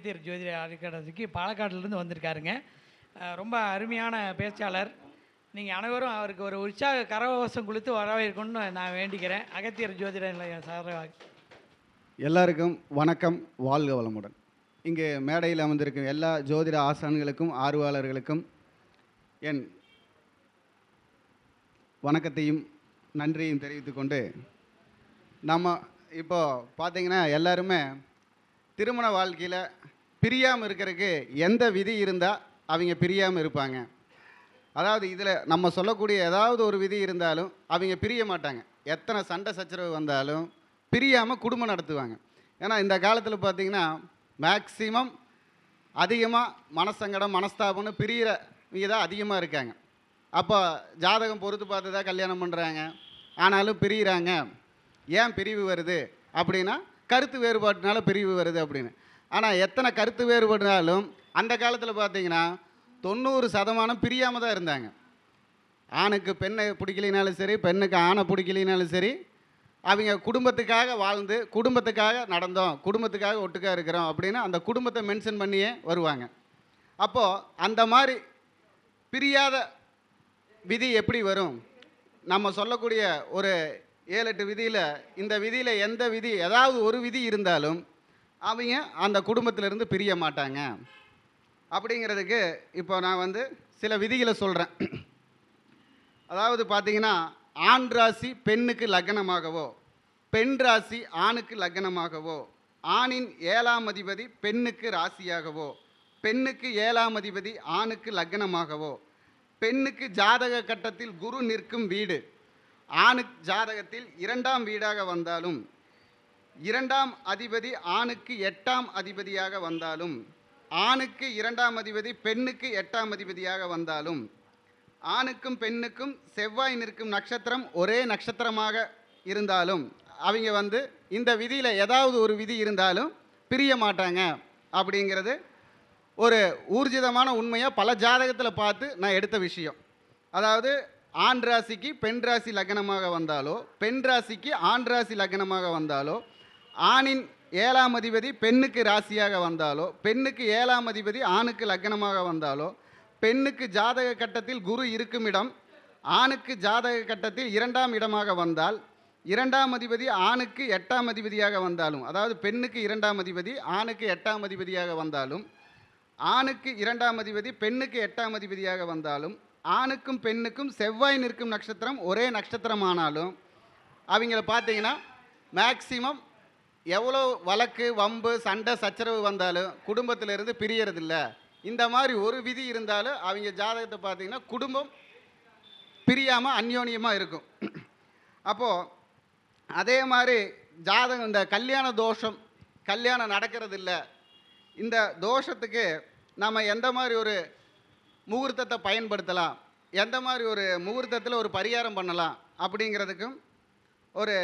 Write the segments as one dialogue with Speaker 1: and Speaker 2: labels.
Speaker 1: அகத்தியர் ஜோதிட அறக்கட்டளைக்கு பாலக்காட்டிலிருந்து வந்திருக்காருங்க. ரொம்ப அருமையான பேச்சாளர். நீங்கள் அனைவரும் அவருக்கு ஒரு உற்சாக கரகோஷம் கொடுத்து வரவேற்கணும்னு நான் வேண்டிக்கிறேன். அகத்தியர் ஜோதிட நிலையம் சார்பாக
Speaker 2: எல்லாருக்கும் வணக்கம், வாழ்க வளமுடன். இங்கே மேடையில் அமர்ந்திருக்கும் எல்லா ஜோதிட ஆசான்களுக்கும் ஆர்வலர்களுக்கும் என் வணக்கத்தையும் நன்றியும் தெரிவித்துக்கொண்டு, நம்ம இப்போ பார்த்தீங்கன்னா எல்லாருமே திருமண வாழ்க்கையில் பிரியாமல் இருக்கிறதுக்கு எந்த விதி இருந்தால் அவங்க பிரியாமல் இருப்பாங்க. அதாவது இதில் நம்ம சொல்லக்கூடிய ஏதாவது ஒரு விதி இருந்தாலும் அவங்க பிரிய மாட்டாங்க. எத்தனை சண்டை சச்சரவு வந்தாலும் பிரியாமல் குடும்பம் நடத்துவாங்க. ஏன்னா இந்த காலத்தில் பார்த்திங்கன்னா மேக்சிமம் அதிகமாக மனசங்கடம் மனஸ்தாபம்னு பிரியிறவங்க தான் அதிகமாக இருக்காங்க. அப்போ ஜாதகம் பொறுத்து பார்த்து தான் கல்யாணம் பண்ணுறாங்க, ஆனாலும் பிரிகிறாங்க. ஏன் பிரிவு வருது அப்படின்னா கருத்து வேறுபாட்டினால பிரிவு வருது அப்படின்னு. ஆனால் எத்தனை கருத்து வேறுபாடுனாலும் அந்த காலத்தில் பார்த்திங்கன்னா 90% பிரியாமல் தான் இருந்தாங்க. ஆணுக்கு பெண்ணை பிடிக்கலினாலும் சரி, பெண்ணுக்கு ஆணை பிடிக்கலினாலும் சரி, அவங்க குடும்பத்துக்காக வாழ்ந்து குடும்பத்துக்காக நடந்தோம், குடும்பத்துக்காக ஒட்டுக்காக இருக்கிறோம் அப்படின்னு அந்த குடும்பத்தை மென்ஷன் பண்ணியே வருவாங்க. அப்போது அந்த மாதிரி பிரியாத விதி எப்படி வரும்? நம்ம சொல்லக்கூடிய ஒரு 7-8 விதியில் இந்த விதியில் எந்த விதி ஏதாவது ஒரு விதி இருந்தாலும் அவங்க அந்த குடும்பத்திலேருந்து பிரிய மாட்டாங்க. அப்படிங்கிறதுக்கு இப்போ நான் சில விதிகளை சொல்கிறேன். அதாவது பார்த்திங்கன்னா, ஆண் ராசி பெண்ணுக்கு லக்னமாகவோ, பெண் ராசி ஆணுக்கு லக்னமாகவோ, ஆணின் 7ஆம் அதிபதி பெண்ணுக்கு ராசியாகவோ, பெண்ணுக்கு 7ஆம் அதிபதி ஆணுக்கு லக்னமாகவோ, பெண்ணுக்கு ஜாதக கட்டத்தில் குரு நிற்கும் வீடு ஆணுக்கு ஜாதகத்தில் 2ஆம் வீடாக வந்தாலும், 2ஆம் அதிபதி ஆணுக்கு 8ஆம் அதிபதியாக வந்தாலும், ஆணுக்கு 2ஆம் அதிபதி பெண்ணுக்கு 8ஆம் அதிபதியாக வந்தாலும், ஆணுக்கும் பெண்ணுக்கும் செவ்வாய் நிற்கும் நட்சத்திரம் ஒரே நட்சத்திரமாக இருந்தாலும் அவங்க இந்த விதியில் ஏதாவது ஒரு விதி இருந்தாலும் பிரிய மாட்டாங்க. அப்படிங்கிறது ஒரு ஊர்ஜிதமான உண்மையாக பல ஜாதகத்தில் பார்த்து நான் எடுத்த விஷயம். அதாவது ஆண் ராசிக்கு பெண் ராசி லக்னமாக வந்தாலோ, பெண் ராசிக்கு ஆண் ராசி லக்னமாக வந்தாலோ, ஆணின் 7ஆம் அதிபதி பெண்ணுக்கு ராசியாக வந்தாலோ, பெண்ணுக்கு 7ஆம் அதிபதி ஆணுக்கு லக்னமாக வந்தாலோ, பெண்ணுக்கு ஜாதக கட்டத்தில் குரு இருக்கும் இடம் ஆணுக்கு ஜாதக கட்டத்தில் 2ஆம் இடமாக வந்தால், 2ஆம் அதிபதி ஆணுக்கு 8ஆம் அதிபதியாக வந்தாலும், அதாவது பெண்ணுக்கு 2ஆம் அதிபதி ஆணுக்கு 8ஆம் அதிபதியாக வந்தாலும், ஆணுக்கு 2ஆம் அதிபதி பெண்ணுக்கு 8ஆம் அதிபதியாக வந்தாலும், ஆணுக்கும் பெண்ணுக்கும் செவ்வாய் நிற்கும் நட்சத்திரம் ஒரே நட்சத்திரமானாலும் அவங்கள பார்த்தீங்கன்னா மேக்சிமம் எவ்வளோ வழக்கு வம்பு சண்டை சச்சரவு வந்தாலும் குடும்பத்திலிருந்து பிரியறதில்ல. இந்த மாதிரி ஒரு விதி இருந்தாலும் அவங்க ஜாதகத்தை பார்த்தீங்கன்னா குடும்பம் பிரியாமல் அந்யோன்யமாக இருக்கும். அப்போது அதே மாதிரி ஜாதகம் இந்த கல்யாண தோஷம், கல்யாணம் நடக்கிறதில்ல, இந்த தோஷத்துக்கு நம்ம எந்த மாதிரி ஒரு முகூர்த்தத்தை பயன்படுத்தலாம், எந்த மாதிரி ஒரு முகூர்த்தத்தில் ஒரு பரிகாரம் பண்ணலாம் அப்படிங்கிறதுக்கும் ஒரு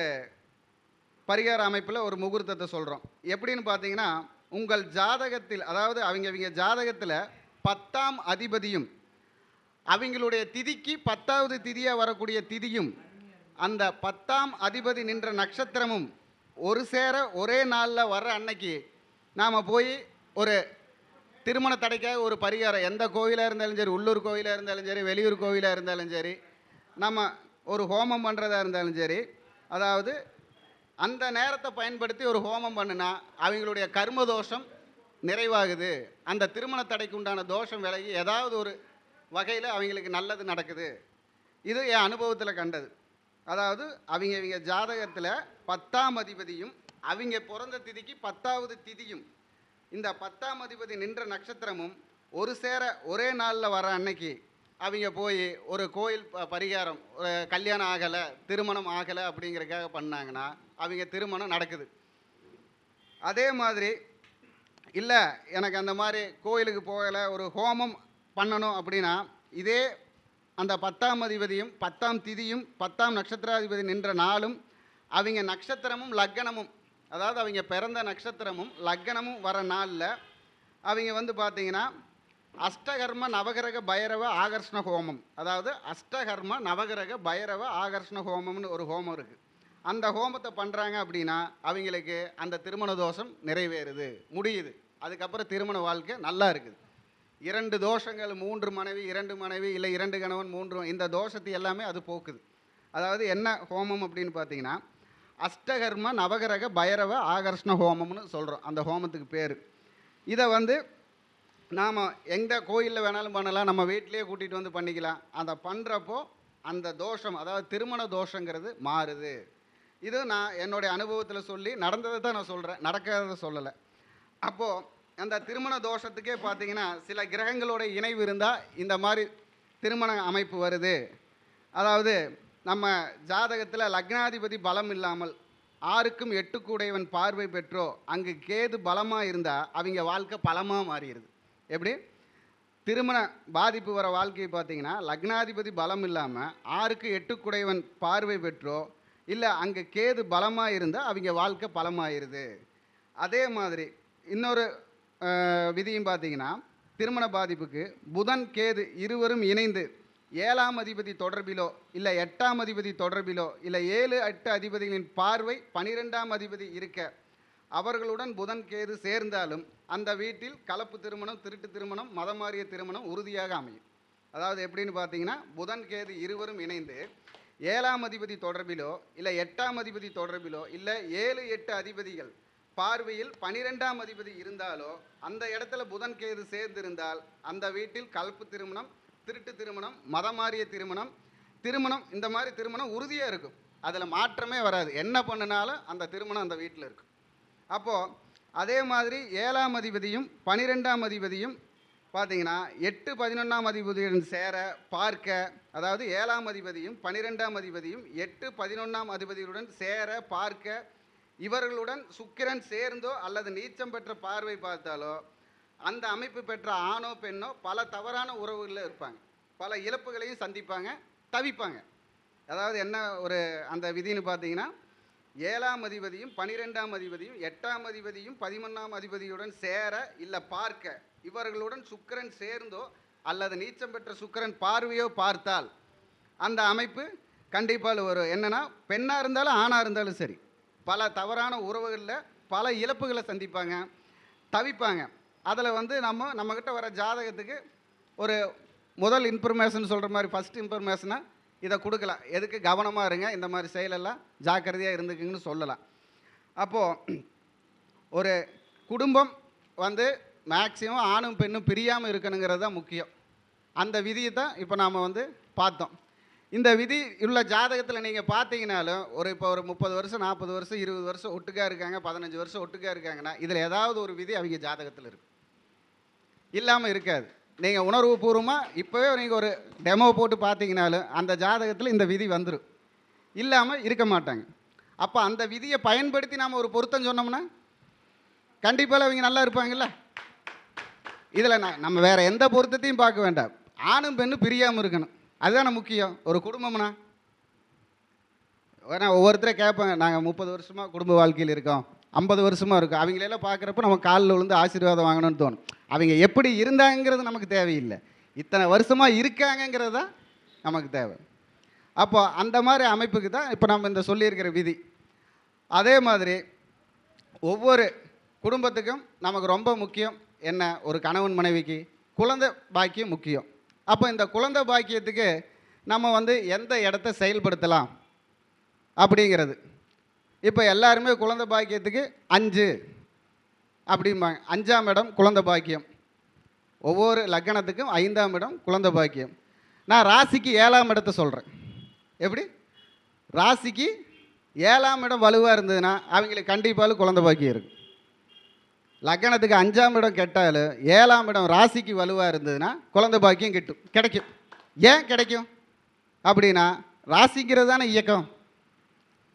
Speaker 2: பரிகார அமைப்பில் ஒரு முகூர்த்தத்தை சொல்கிறோம். எப்படின்னு பார்த்தீங்கன்னா, உங்கள் ஜாதகத்தில் அதாவது அவங்க ஜாதகத்தில் 10ஆம் அதிபதியும் அவங்களுடைய திதிக்கு 10வது திதியாக வரக்கூடிய திதியும் அந்த 10ஆம் அதிபதி நின்ற நட்சத்திரமும் ஒரு சேர ஒரே நாளில் வர்ற அன்னைக்கு நாம் போய் ஒரு திருமண தடைக்காக ஒரு பரிகாரம், எந்த கோவிலாக இருந்தாலும் சரி, உள்ளூர் கோவிலாக இருந்தாலும் சரி, வெளியூர் கோவிலாக இருந்தாலும் சரி, நம்ம ஒரு ஹோமம் பண்ணுறதா இருந்தாலும் சரி, அதாவது அந்த நேரத்தை பயன்படுத்தி ஒரு ஹோமம் பண்ணுனா அவங்களுடைய கர்ம தோஷம் நிறைவாகுது, அந்த திருமண தடைக்கு உண்டான தோஷம் விலகி ஏதாவது ஒரு வகையில் அவங்களுக்கு நல்லது நடக்குது. இது என் அனுபவத்தில் கண்டது. அதாவது அவங்க ஜாதகத்தில் 10ஆம் அதிபதியும் அவங்க பிறந்த திதிக்கு 10வது திதியும் இந்த 10ஆம் அதிபதி நின்ற நட்சத்திரமும் ஒரு சேர ஒரே நாளில் வர அன்னைக்கு அவங்க போய் ஒரு கோயில் பரிகாரம், ஒரு கல்யாணம் ஆகலை திருமணம் ஆகலை அப்படிங்கிறதுக்காக பண்ணாங்கன்னா அவங்க திருமணம் நடக்குது. அதே மாதிரி இல்லை எனக்கு அந்த மாதிரி கோயிலுக்கு போகலை ஒரு ஹோமம் பண்ணணும் அப்படின்னா இதே அந்த 10ஆம் அதிபதியும் 10ஆம் திதியும் 10ஆம் நட்சத்திராதிபதி நின்ற நாளும் அவங்க நட்சத்திரமும் லக்னமும், அதாவது அவங்க பிறந்த நட்சத்திரமும் லக்னமும் வர நாளில் அவங்க பார்த்தீங்கன்னா அஷ்டகர்ம நவகிரக பைரவ ஆகர்ஷண ஹோமம், அதாவது அஷ்டகர்ம நவகிரக பைரவ ஆகர்ஷண ஹோமம்னு ஒரு ஹோமம் இருக்குது. அந்த ஹோமத்தை பண்ணுறாங்க அப்படின்னா அவங்களுக்கு அந்த திருமண தோஷம் நிறைவேறுது, முடியுது. அதுக்கப்புறம் திருமண வாழ்க்கை நல்லா இருக்குது. 2 தோஷங்கள், 3 மனைவி, 2 மனைவி, இல்லை 2 கணவன் 3, இந்த தோஷத்தை எல்லாமே அது போக்குது. அதாவது என்ன ஹோமம் அப்படின்னு பார்த்தீங்கன்னா, அஷ்டகர்ம நவகிரக பைரவ ஆகர்ஷ்ண ஹோமம்னு சொல்கிறோம். அந்த ஹோமத்துக்கு பேர். இதை வந்து நாம் எந்த கோயிலில் வேணாலும் பண்ணலாம், நம்ம வீட்டிலேயே கூட்டிகிட்டு வந்து பண்ணிக்கலாம். அதை பண்ணுறப்போ அந்த தோஷம், அதாவது திருமண தோஷங்கிறது மாறுது. இது நான் என்னுடைய அனுபவத்தில் சொல்லி நடந்ததை தான் நான் சொல்கிறேன், நடக்காததை சொல்லலை. அப்போது அந்த திருமண தோஷத்துக்கே பார்த்தீங்கன்னா சில கிரகங்களோட இணைவு இருந்தால் இந்த மாதிரி திருமண அமைப்பு வருது. அதாவது நம்ம ஜாதகத்தில் லக்னாதிபதி பலம் இல்லாமல் 6க்கும் 8க்கு உடையவன் பார்வை பெற்றோ அங்கு கேது பலமாக இருந்தால் அவங்க வாழ்க்கை பலமாக மாறிடுது. எப்படி திருமண பாதிப்பு வர வாழ்க்கையை பார்த்தீங்கன்னா, லக்னாதிபதி பலம் இல்லாமல் 6க்கு 8க்கு உடையவன் பார்வை பெற்றோ இல்லை அங்கே கேது பலமாக இருந்தால் அவங்க வாழ்க்கை பலமாயிருது. அதே மாதிரி இன்னொரு விதியும் பார்த்தீங்கன்னா, திருமண பாதிப்புக்கு புதன் கேது இருவரும் இணைந்து 7ஆம் அதிபதி தொடர்பிலோ இல்லை 8ஆம் அதிபதி தொடர்பிலோ இல்லை 7, 8 அதிபதிகளின் பார்வை 12ஆம் அதிபதி இருக்க அவர்களுடன் புதன் கேது சேர்ந்தாலும் அந்த வீட்டில் கலப்பு திருமணம், திருட்டு திருமணம், மதம் மாறிய திருமணம் உறுதியாக அமையும். அதாவது எப்படின்னு பார்த்தீங்கன்னா, புதன் கேது இருவரும் இணைந்து 7ஆம் அதிபதி தொடர்பிலோ இல்லை 8ஆம் அதிபதி தொடர்பிலோ இல்லை 7, 8 அதிபதிகள் பார்வையில் 12ஆம் அதிபதி இருந்தாலோ அந்த இடத்துல புதன் கேது சேர்ந்திருந்தால் அந்த வீட்டில் கலப்பு திருமணம், திருட்டு திருமணம், மதம் மாறிய திருமணம், இந்த மாதிரி திருமணம் உறுதியாக இருக்கும். அதில் மாற்றமே வராது. என்ன பண்ணினாலும் அந்த திருமணம் அந்த வீட்டில் இருக்கும். அப்போது அதே மாதிரி 7ஆம் அதிபதியும் 12ஆம் அதிபதியும் பார்த்தீங்கன்னா 8, 11ஆம் அதிபதியுடன் சேர பார்க்க, அதாவது 7ஆம் அதிபதியும் 12ஆம் அதிபதியும் 8, 11ஆம் அதிபதியுடன் சேர பார்க்க இவர்களுடன் சுக்கிரன் சேர்ந்தோ அல்லது நீச்சம் பெற்ற பார்வை பார்த்தாலோ அந்த அமைப்பு பெற்ற ஆணோ பெண்ணோ பல தவறான உறவுகளில் இருப்பாங்க, பல இழப்புகளையும் சந்திப்பாங்க, தவிப்பாங்க. அதாவது என்ன ஒரு அந்த விதின்னு பார்த்தீங்கன்னா, 7ஆம் அதிபதியும் 12ஆம் அதிபதியும் 8ஆம் அதிபதியும் 11ஆம் அதிபதியுடன் சேர இல்லை பார்க்க இவர்களுடன் சுக்கிரன் சேர்ந்தோ அல்லது நீச்சம் பெற்ற சுக்கிரன் பார்வையோ பார்த்தால் அந்த அமைப்பு கண்டிப்பாக வரும். என்னென்னா, பெண்ணாக இருந்தாலும் ஆணாக இருந்தாலும் சரி, பல தவறான உறவுகளில் பல இழப்புகளை சந்திப்பாங்க, தவிப்பாங்க. அதில் வந்து நம்மக்கிட்ட வர ஜாதகத்துக்கு ஒரு முதல் இன்ஃபர்மேஷன் சொல்கிற மாதிரி ஃபஸ்ட் இன்ஃபர்மேஷனை இதை கொடுக்கலாம். எதுக்கு கவனமாக இருங்க, இந்த மாதிரி செயலெல்லாம் ஜாக்கிரதையாக இருந்துக்குங்கன்னு சொல்லலாம். அப்போது ஒரு குடும்பம் வந்து மேக்சிமம் ஆணும் பெண்ணும் பிரியாமல் இருக்கணுங்கிறது தான் முக்கியம். அந்த விதியை தான் இப்போ நாம் வந்து பார்த்தோம். இந்த விதி உள்ள ஜாதகத்தில் நீங்கள் பார்த்தீங்கனாலும் இப்போ ஒரு 30 வருஷம், 40 வருஷம், 20 வருஷம் ஒட்டுக்கா இருக்காங்க, 15 வருஷம் ஒட்டுக்கா இருக்காங்கன்னா இதில் ஏதாவது ஒரு விதி அவங்க ஜாதகத்தில் இருக்குது, இல்லாமல் இருக்காது. நீங்கள் உணர்வுபூர்வமாக இப்போவே நீங்கள் ஒரு டெமோ போட்டு பார்த்தீங்கனாலும் அந்த ஜாதகத்தில் இந்த விதி வந்துடும், இல்லாமல் இருக்க மாட்டாங்க. அப்போ அந்த விதியை பயன்படுத்தி நாம் ஒரு பொருத்தம் சொன்னோம்னா கண்டிப்பாக அவங்க நல்லா இருப்பாங்கல்ல. இதில் நம்ம வேறு எந்த பொருத்தத்தையும் பார்க்க வேண்டாம், ஆணும் பெண்ணும் பிரியாமல் இருக்கணும், அதுதானே முக்கியம் ஒரு குடும்பம்னா. ஏன்னா ஒவ்வொருத்தரை கேட்பாங்க, நாங்கள் 30 வருஷமாக குடும்ப வாழ்க்கையில் இருக்கோம், 50 வருஷமாக இருக்கும், அவங்களெல்லாம் பார்க்குறப்ப நம்ம காலில் விழுந்து ஆசீர்வாதம் வாங்கணும்னு தோணும். அவங்க எப்படி இருந்தாங்கிறது நமக்கு தேவையில்லை, இத்தனை வருஷமாக இருக்காங்கங்கிறது தான் நமக்கு தேவை. அப்போ அந்த மாதிரி அமைப்புக்கு தான் இப்போ நம்ம இந்த சொல்லியிருக்கிற விதி. அதே மாதிரி ஒவ்வொரு குடும்பத்துக்கும் நமக்கு ரொம்ப முக்கியம் என்ன, ஒரு கணவன் மனைவிக்கு குழந்தை பாக்கியம் முக்கியம். அப்போ இந்த குழந்தை பாக்கியத்துக்கு நம்ம வந்து எந்த இடத்த செயல்படுத்தலாம் அப்படிங்கிறது. இப்போ எல்லாருமே குழந்தை பாக்கியத்துக்கு 5 அப்படிம்பாங்க. 5ஆம் இடம் குழந்தை பாக்கியம், ஒவ்வொரு லக்னத்துக்கும் 5ஆம் இடம் குழந்தை பாக்கியம். நான் ராசிக்கு 7ஆம் இடத்த சொல்கிறேன். எப்படி ராசிக்கு 7ஆம் இடம் வலுவாக இருந்ததுன்னா அவங்களுக்கு கண்டிப்பாக குழந்தை பாக்கியம் இருக்கும். லக்னத்துக்கு 5ஆம் இடம் கெட்டாலும் 7ஆம் இடம் ராசிக்கு வலுவாக இருந்ததுன்னா குழந்தை பாக்கியம் கிடைக்கும். ஏன் கிடைக்கும் அப்படின்னா, ராசிங்கிறது தானே இயக்கம்,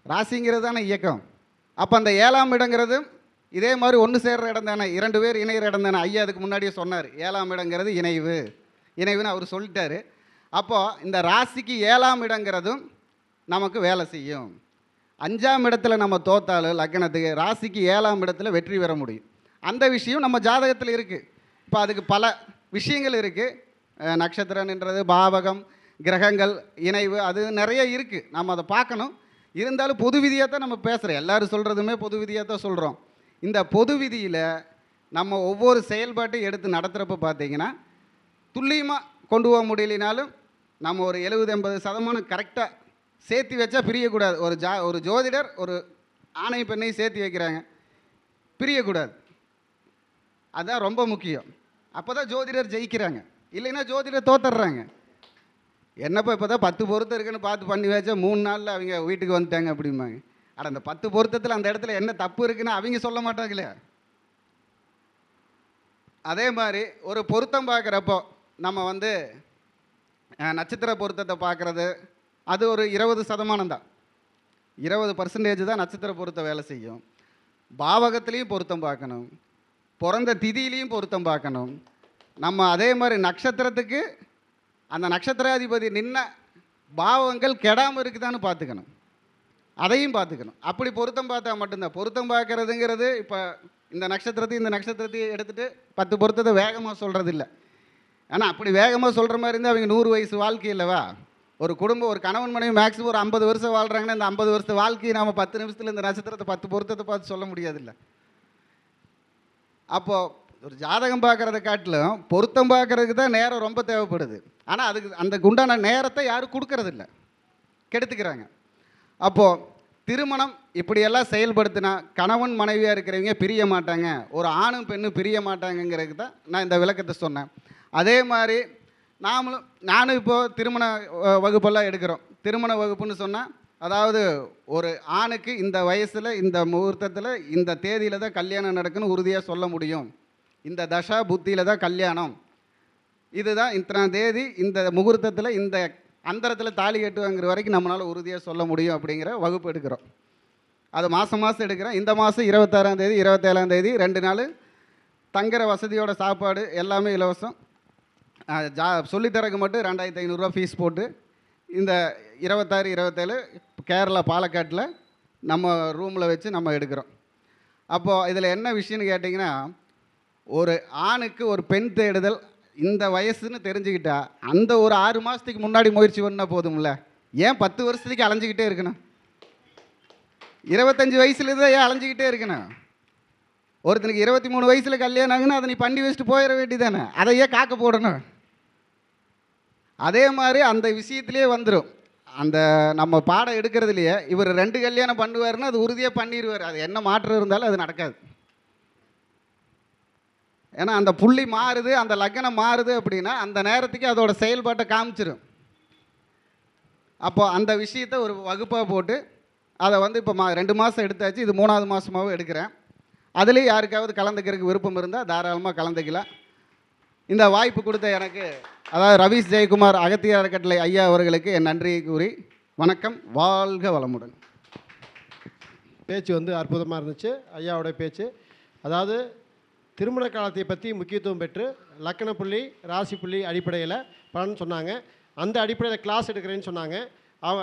Speaker 2: ராசிங்கிறது தானே இயக்கம். அப்போ அந்த 7ஆம் இடங்கிறது இதே மாதிரி ஒன்று சேர்கிற இடம் தானே, 2 பேர் இணைகிற இடம் தானே. ஐயா அதுக்கு முன்னாடியே சொன்னார், 7ஆம் இடங்கிறது இணைவுன்னு அவர் சொல்லிட்டார். அப்போது இந்த ராசிக்கு 7ஆம் இடங்கிறதும் நமக்கு வேலை செய்யும். 5ஆம் இடத்துல நம்ம தோத்தாலும் லக்னத்துக்கு ராசிக்கு 7ஆம் இடத்துல வெற்றி பெற முடியும். அந்த விஷயம் நம்ம ஜாதகத்தில் இருக்குது. இப்போ அதுக்கு பல விஷயங்கள் இருக்குது, நட்சத்திரன்றது, பாவகம், கிரகங்கள், இணைவு, அது நிறைய இருக்குது, நம்ம அதை பார்க்கணும். இருந்தாலும் பொது விதியாக தான் நம்ம பேசுகிறோம், எல்லோரும் சொல்கிறதுமே பொது விதியாக தான் சொல்கிறோம். இந்த பொது விதியில் நம்ம ஒவ்வொரு செயல்பாட்டையும் எடுத்து நடத்துகிறப்ப பார்த்தீங்கன்னா துல்லியமாக கொண்டு போக முடியலினாலும் நம்ம ஒரு 70-80% கரெக்டாக சேர்த்து வச்சா பிரியக்கூடாது. ஒரு ஜோதிடர் ஒரு ஆணை பெண்ணையும் சேர்த்து வைக்கிறாங்க, பிரியக்கூடாது. அதுதான் ரொம்ப முக்கியம். அப்போ தான் ஜோதிடர் ஜெயிக்கிறாங்க, இல்லைன்னா ஜோதிடர் தோத்துடுறாங்க. என்னப்பா இப்போ தான் 10 பொருத்தம் இருக்குன்னு பார்த்து பண்ணி வச்சா 3 நாளில் அவங்க வீட்டுக்கு வந்துட்டாங்க அப்படிம்பாங்க. ஆனால் அந்த 10 பொருத்தத்தில் அந்த இடத்துல என்ன தப்பு இருக்குன்னு அவங்க சொல்ல மாட்டாங்களே. அதே மாதிரி ஒரு பொருத்தம் பார்க்குறப்போ நம்ம வந்து நட்சத்திர பொருத்தத்தை பார்க்குறது அது ஒரு 20% தான். 20% தான் நட்சத்திர பொருத்தம் வேலை செய்யும். பாவகத்துலேயும் பொருத்தம் பார்க்கணும், பிறந்த திதியிலையும் பொருத்தம் பார்க்கணும். நம்ம அதே மாதிரி நட்சத்திரத்துக்கு அந்த நட்சத்திராதிபதி நின்ன பாவங்கள் கெடாமல் இருக்குதான்னு பார்த்துக்கணும், அதையும் பார்த்துக்கணும். அப்படி பொருத்தம் பார்த்தா மட்டும்தான். பொருத்தம் பார்க்குறதுங்கிறது இப்போ இந்த நட்சத்திரத்தையும் எடுத்துகிட்டு 10 பொருத்தத்தை வேகமாக சொல்கிறது இல்லை. ஆனால் அப்படி வேகமாக சொல்கிற மாதிரி இருந்தால் அவங்க 100 வயசு வாழ்க்கை இல்லைவா? ஒரு குடும்பம், ஒரு கணவன் மனைவி மேக்ஸிமம் ஒரு 50 வருஷம் வாழ்கிறாங்கன்னா இந்த 50 வருஷத்து வாழ்க்கையை நாம் 10 நிமிஷத்தில் இந்த நட்சத்திரத்தை 10 பொருத்தத்தை பார்த்து சொல்ல முடியாதுல்ல. அப்போது ஒரு ஜாதகம் பார்க்குறத காட்டிலும் பொருத்தம் பார்க்குறதுக்கு தான் நேரம் ரொம்ப தேவைப்படுது. ஆனால் அந்த உண்டான நேரத்தை யாரும் கொடுக்கறதில்ல, கெடுத்துக்கிறாங்க. அப்போது திருமணம் இப்படியெல்லாம் செயல்படுத்தினா கணவன் மனைவியாக இருக்கிறவங்க பிரிய மாட்டாங்க, ஒரு ஆணும் பெண்ணும் பிரிய மாட்டாங்கங்கிறதுக்கு தான் நான் இந்த விளக்கத்தை சொன்னேன். அதே மாதிரி நானும் இப்போது திருமண வகுப்பெல்லாம் எடுக்கிறோம். திருமண வகுப்புன்னு சொன்னால் அதாவது ஒரு ஆணுக்கு இந்த வயசில் இந்த முகூர்த்தத்தில் இந்த தேதியில் தான் கல்யாணம் நடக்குன்னு உறுதியாக சொல்ல முடியும். இந்த தசா புத்தியில் தான் கல்யாணம், இதுதான் இத்தனை தேதி இந்த முகூர்த்தத்தில் இந்த அந்தரத்தில் தாலி கட்டுவாங்கிற வரைக்கும் நம்மளால் உறுதியாக சொல்ல முடியும் அப்படிங்கிற வகுப்பு எடுக்கிறோம். அது மாதம் எடுக்கிறோம். இந்த மாதம் 26ஆம் தேதி 27ஆம் தேதி 2 நாள் தங்குற வசதியோட சாப்பாடு எல்லாமே இலவசம். சொல்லித்தரக்கு மட்டும் 2500 ரூபா ஃபீஸ் போட்டு இந்த 26, 27 கேரளா பாலக்காட்டில் நம்ம ரூமில் வச்சு நம்ம எடுக்கிறோம். அப்போது இதில் என்ன விஷயம்னு கேட்டிங்கன்னா, ஒரு ஆணுக்கு ஒரு பெண் தேடுதல் இந்த வயசுன்னு தெரிஞ்சுக்கிட்டா அந்த ஒரு 6 மாதத்துக்கு முன்னாடி முயற்சி பண்ணால் போதும்ல. ஏன் 10 வருஷத்துக்கு அலைஞ்சிக்கிட்டே இருக்கணும்? 25 வயசுலேருந்து ஏன் அலைஞ்சிக்கிட்டே இருக்கணும்? ஒருத்தனுக்கு 23 வயசில் கல்யாணம் ஆகுன்னா அதை நீ பண்ணி வச்சுட்டு போயிட வேண்டியதானே, அதை ஏன் காக்க போடணும்? அதே மாதிரி அந்த விஷயத்துலேயே வந்துடும். அந்த நம்ம பாடம் எடுக்கிறதுலையே இவர் 2 கல்யாணம் பண்ணுவாருன்னா அது உறுதியாக பண்ணிடுவார். அது என்ன மாற்றம் இருந்தாலும் அது நடக்காது. ஏன்னா அந்த புள்ளி மாறுது, அந்த லக்னம் மாறுது அப்படின்னா அந்த நேரத்துக்கு அதோட செயல்பாட்டை காமிச்சிடும். அப்போ அந்த விஷயத்தை ஒரு வகுப்பாக போட்டு அதை வந்து இப்போ 2 மாதம் எடுத்தாச்சு, இது 3ஆவது மாதமாகவும் எடுக்கிறேன். அதுலேயும் யாருக்காவது கலந்துக்கிறதுக்கு விருப்பம் இருந்தால் தாராளமாக கலந்துக்கலாம். இந்த வாய்ப்பு கொடுத்த எனக்கு, அதாவது ரவீஷ் ஜெயக்குமார் அகத்தியர் அறக்கட்டளை ஐயா அவர்களுக்கு என் நன்றியை கூறி வணக்கம். வாழ்க வளமுடன்.
Speaker 3: பேச்சு வந்து அற்புதமாக இருந்துச்சு ஐயாவோட பேச்சு. அதாவது திருமண காலத்தை பற்றி முக்கியத்துவம் பெற்று லக்கண புள்ளி ராசி புள்ளி அடிப்படையில் பலன் சொன்னாங்க. அந்த அடிப்படையில் கிளாஸ் எடுக்கிறேன்னு சொன்னாங்க.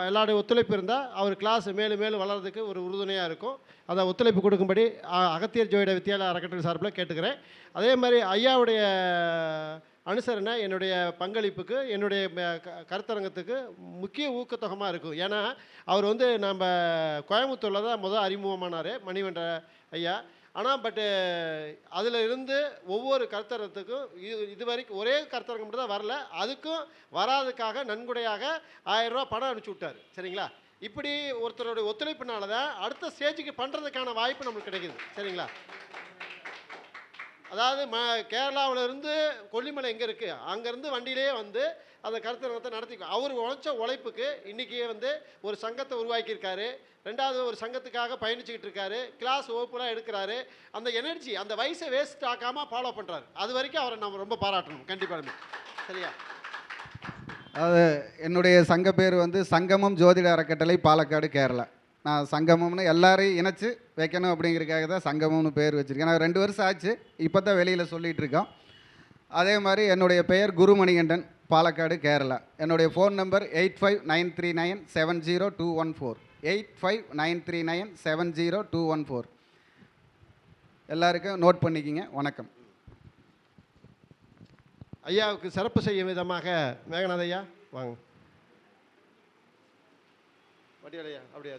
Speaker 3: எல்லாருடைய ஒத்துழைப்பு இருந்தால் அவர் கிளாஸ் மேலும் மேலும் வளர்கிறதுக்கு ஒரு உறுதுணையாக இருக்கும். அதை ஒத்துழைப்பு கொடுக்கும்படி அகத்தியர் ஜோதிட வித்யாலயா அறக்கட்டளை சார்பில் கேட்டுக்கிறேன். அதே மாதிரி ஐயாவுடைய அனுசரணை என்னுடைய பங்களிப்புக்கு, என்னுடைய கருத்தரங்கத்துக்கு முக்கிய ஊக்கத்தொகமாக இருக்கும். ஏன்னா அவர் வந்து நம்ம கோயம்புத்தூரில் தான் அறிமுகமானார், மணிவன்ற ஐயா. ஆனால் அதில் இருந்து ஒவ்வொரு கருத்தரங்கத்துக்கும் இது வரைக்கும் ஒரே கருத்தரங்கம் மட்டும் தான் வரல. அதுக்கும் வராதுக்காக நன்கொடையாக 1000 ரூபா பணம் அனுப்பிச்சி விட்டார். சரிங்களா? இப்படி ஒருத்தருடைய ஒத்துழைப்புனால தான் அடுத்த ஸ்டேஜுக்கு பண்ணுறதுக்கான வாய்ப்பு நம்மளுக்கு கிடைக்குது. சரிங்களா? அதாவது கேரளாவிலேருந்து கொல்லிமலை எங்கே இருக்குது, அங்கேருந்து வண்டியிலே வந்து அந்த கருத்தரங்கத்தை நடத்தி அவர் உழைச்ச உழைப்புக்கு இன்றைக்கி வந்து ஒரு சங்கத்தை உருவாக்கியிருக்காரு. 2வது ஒரு சங்கத்துக்காக பயணிச்சுக்கிட்டு இருக்காரு. கிளாஸ் வகுப்புலாம் எடுக்கிறாரு. அந்த எனர்ஜி, அந்த வயசை வேஸ்ட் ஆக்காமல் ஃபாலோ பண்ணுறாரு. அது வரைக்கும் அவரை நம்ம ரொம்ப பாராட்டணும் கண்டிப்பாக. சரியா?
Speaker 2: அது என்னுடைய சங்க பேர் வந்து சங்கமம் ஜோதிட அறக்கட்டளை பாலக்காடு கேரளா. நான் சங்கமம்னு எல்லாரையும் இணைச்சி வைக்கணும் அப்படிங்கிறதுக்காக தான் சங்கமம்னு பேர் வச்சுருக்கேன். நான் 2 வருஷம் ஆச்சு, இப்போ தான் வெளியில் சொல்லிகிட்டு இருக்கோம். அதே மாதிரி என்னுடைய பெயர் குருமணிகண்டன், பாலக்காடு கேரளா. என்னுடைய ஃபோன் நம்பர் 8593970214, 8593970214. எல்லாருக்கும் நோட் பண்ணிக்கிங்க. வணக்கம்.
Speaker 3: ஐயாவுக்கு சிறப்பு செய்யும் விதமாக மேகநாத ஐயா வாங்க. வடிவேலையா அப்படியே